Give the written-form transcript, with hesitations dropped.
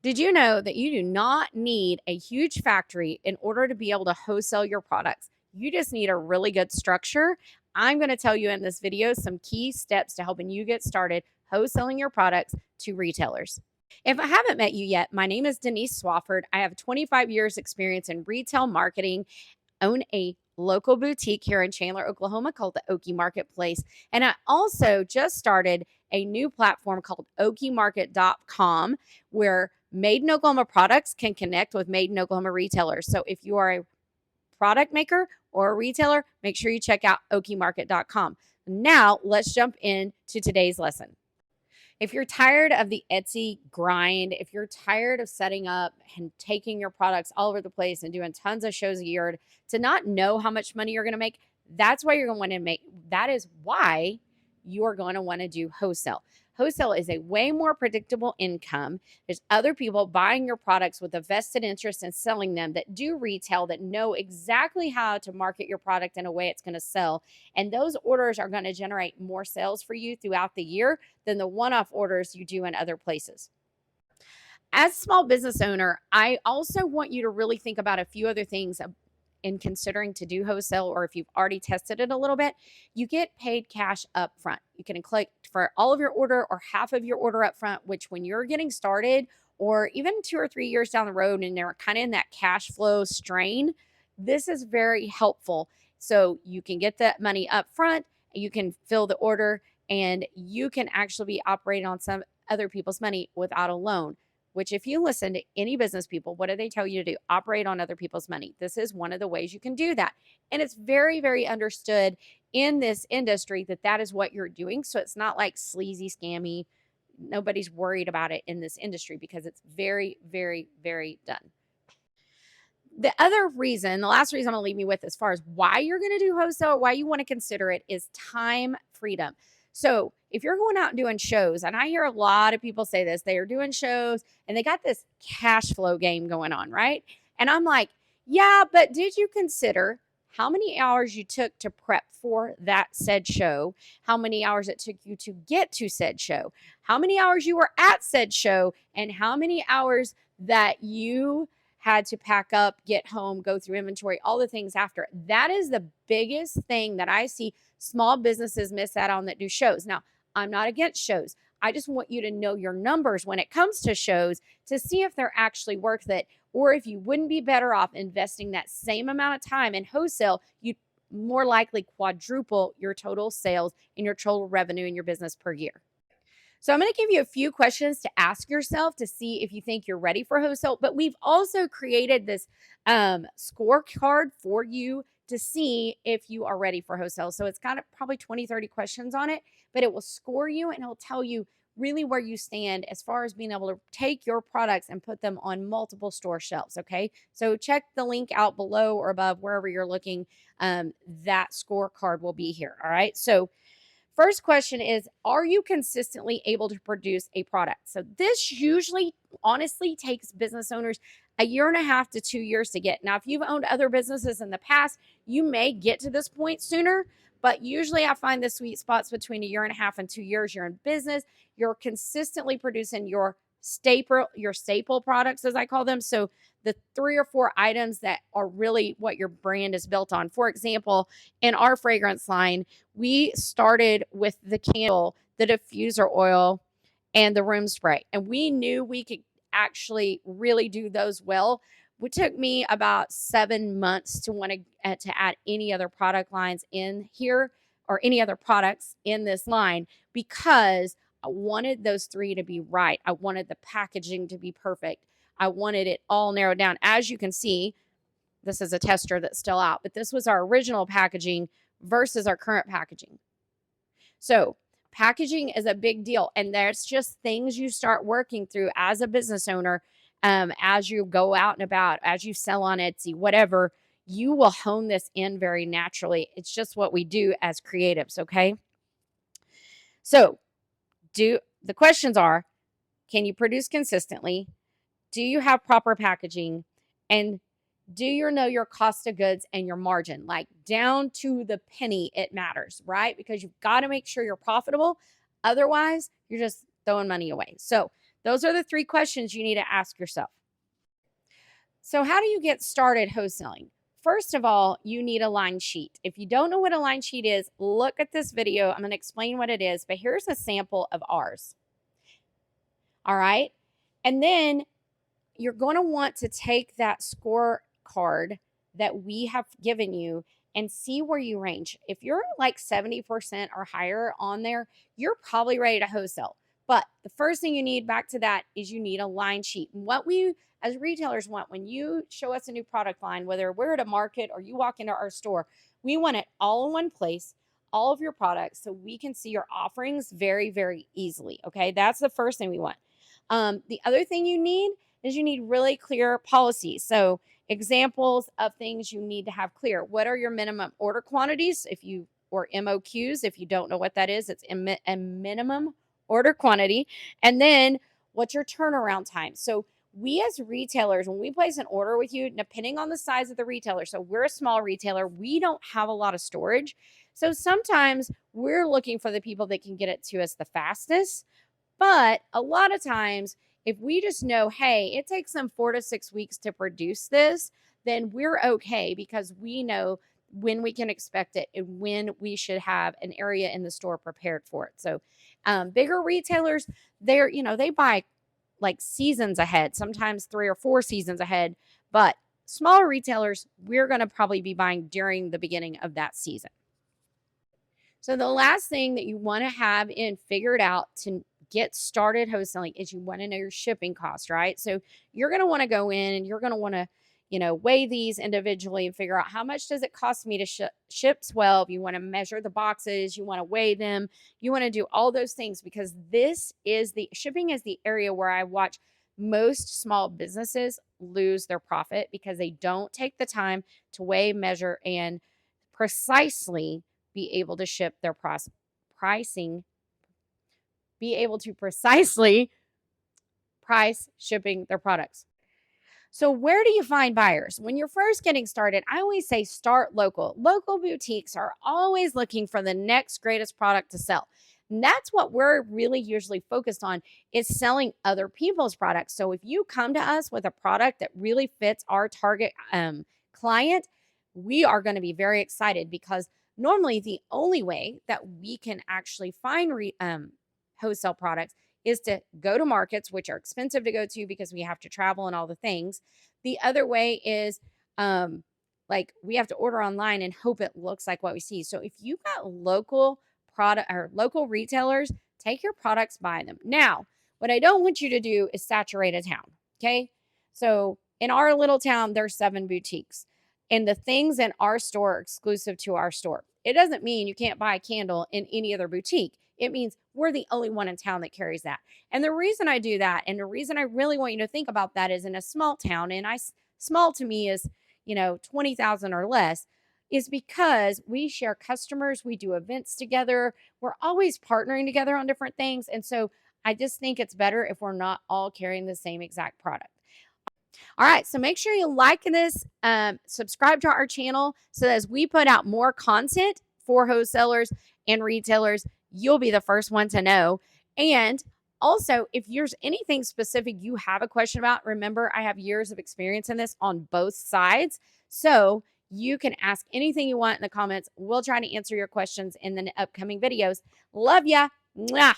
Did you know that you do not need a huge factory in order to be able to wholesale your products? You just need a really good structure. I'm going to tell you in this video some key steps to helping you get started wholesaling your products to retailers. If I haven't met you yet, my name is Denise Swafford. I have 25 years experience in retail marketing, own a local boutique here in Chandler, Oklahoma called the Okie Marketplace. And I also just started a new platform called okiemarket.com where Made in Oklahoma products can connect with Made in Oklahoma retailers. So if you are a product maker or a retailer, make sure you check out okiemarket.com. Now, let's jump into today's lesson. If you're tired of the Etsy grind, if you're tired of setting up and taking your products all over the place and doing tons of shows a year to not know how much money you're going to make, that's why you're going to want to make, that is why you're going to want to do wholesale. Wholesale is a way more predictable income. There's other people buying your products with a vested interest in selling them that do retail, that know exactly how to market your product in a way it's going to sell. And those orders are going to generate more sales for you throughout the year than the one-off orders you do in other places. As a small business owner, I also want you to really think about a few other things in considering to do wholesale, or if you've already tested it a little bit. You get paid cash up front. You can collect for all of your order or half of your order up front, which when you're getting started or even 2 or 3 years down the road and they're kind of in that cash flow strain, this is very helpful. So you can get that money up front, you can fill the order, and you can actually be operating on some other people's money without a loan. Which, if you listen to any business people, what do they tell you to do? Operate on other people's money. This is one of the ways you can do that. And it's very, very understood in this industry that that is what you're doing. So it's not like sleazy, scammy. Nobody's worried about it in this industry because it's very, very, very done. The other reason, the last reason I'm going to leave you with as far as why you're going to do wholesale, why you want to consider it, is time freedom. So if you're going out and doing shows, and I hear a lot of people say this, they are doing shows and they got this cash flow game going on, right? And I'm like, yeah, but did you consider how many hours you took to prep for that said show, how many hours it took you to get to said show, how many hours you were at said show, and how many hours that you had to pack up, get home, go through inventory, all the things after. That is the biggest thing that I see small businesses miss out on that do shows. Now, I'm not against shows. I just want you to know your numbers when it comes to shows to see if they're actually worth it, or if you wouldn't be better off investing that same amount of time in wholesale. You'd more likely quadruple your total sales and your total revenue in your business per year. So I'm going to give you a few questions to ask yourself to see if you think you're ready for wholesale. But we've also created this scorecard for you to see if you are ready for wholesale. So it's got probably 20, 30 questions on it, but it will score you and it'll tell you really where you stand as far as being able to take your products and put them on multiple store shelves. Okay. So check the link out below or above, wherever you're looking. That scorecard will be here. All right. So first question is, are you consistently able to produce a product? So this usually, honestly, takes business owners a year and a half to 2 years to get. Now, if you've owned other businesses in the past, you may get to this point sooner, but usually I find the sweet spots between a year and a half and 2 years. You're in business, you're consistently producing your staple products, as I call them. So the 3 or 4 items that are really what your brand is built on. For example, in our fragrance line, we started with the candle, the diffuser oil, and the room spray. And we knew we could actually really do those well. It took me about 7 months to want to add any other product lines in here, or any other products in this line, because I wanted those 3 to be right. I wanted the packaging to be perfect. I wanted it all narrowed down. As you can see, this is a tester that's still out, but this was our original packaging versus our current packaging. So packaging is a big deal. And there's just things you start working through as a business owner, as you go out and about, as you sell on Etsy, whatever, you will hone this in very naturally. It's just what we do as creatives. Okay. So the questions are, can you produce consistently? Do you have proper packaging? And do you know your cost of goods and your margin? Like down to the penny, it matters, right? Because you've got to make sure you're profitable. Otherwise, you're just throwing money away. So Those are the 3 questions you need to ask yourself. So, how do you get started wholesaling? First of all, you need a line sheet. If you don't know what a line sheet is, look at this video. I'm going to explain what it is, but here's a sample of ours. All right. And then you're going to want to take that scorecard that we have given you and see where you range. If you're like 70% or higher on there, you're probably ready to wholesale. But the first thing you need back to that is you need a line sheet. And what we as retailers want when you show us a new product line, whether we're at a market or you walk into our store, we want it all in one place, all of your products, so we can see your offerings very, very easily. Okay. That's the first thing we want. The other thing you need is you need really clear policies. So examples of things you need to have clear. What are your minimum order quantities? Or MOQs, if you don't know what that is, it's a minimum order quantity. And then what's your turnaround time? So we as retailers, when we place an order with you, depending on the size of the retailer, so we're a small retailer, we don't have a lot of storage. So sometimes we're looking for the people that can get it to us the fastest. But a lot of times, if we just know, hey, it takes them 4 to 6 weeks to produce this, then we're okay because we know when we can expect it and when we should have an area in the store prepared for it. So bigger retailers, they buy like seasons ahead, sometimes 3 or 4 seasons ahead. But smaller retailers, we're going to probably be buying during the beginning of that season. So the last thing that you want to have figured out to get started wholesaling is you want to know your shipping cost, right? So you're going to want to go in and you're going to want to, weigh these individually and figure out how much does it cost me to ship 12. You want to measure the boxes, you want to weigh them, you want to do all those things because shipping is the area where I watch most small businesses lose their profit because they don't take the time to weigh, measure, and precisely be able to ship their pricing, be able to precisely price shipping their products. So where do you find buyers? When you're first getting started, I always say start local. Local boutiques are always looking for the next greatest product to sell. And that's what we're really usually focused on is selling other people's products. So if you come to us with a product that really fits our target client, we are going to be very excited because normally the only way that we can actually find wholesale products is to go to markets, which are expensive to go to because we have to travel and all the things. The other way is like we have to order online and hope it looks like what we see. So if you've got local product or local retailers, take your products, buy them. Now, what I don't want you to do is saturate a town. Okay. So in our little town, there's 7 boutiques. And the things in our store are exclusive to our store. It doesn't mean you can't buy a candle in any other boutique. It means we're the only one in town that carries that. And the reason I do that, and the reason I really want you to think about that is in a small town, and small to me is, 20,000 or less, is because we share customers, we do events together, we're always partnering together on different things. And so I just think it's better if we're not all carrying the same exact product. All right, so make sure you like this, subscribe to our channel so that as we put out more content for wholesalers and retailers, you'll be the first one to know. And also, if there's anything specific you have a question about, remember, I have years of experience in this on both sides. So you can ask anything you want in the comments. We'll try to answer your questions in the upcoming videos. Love ya. Mwah.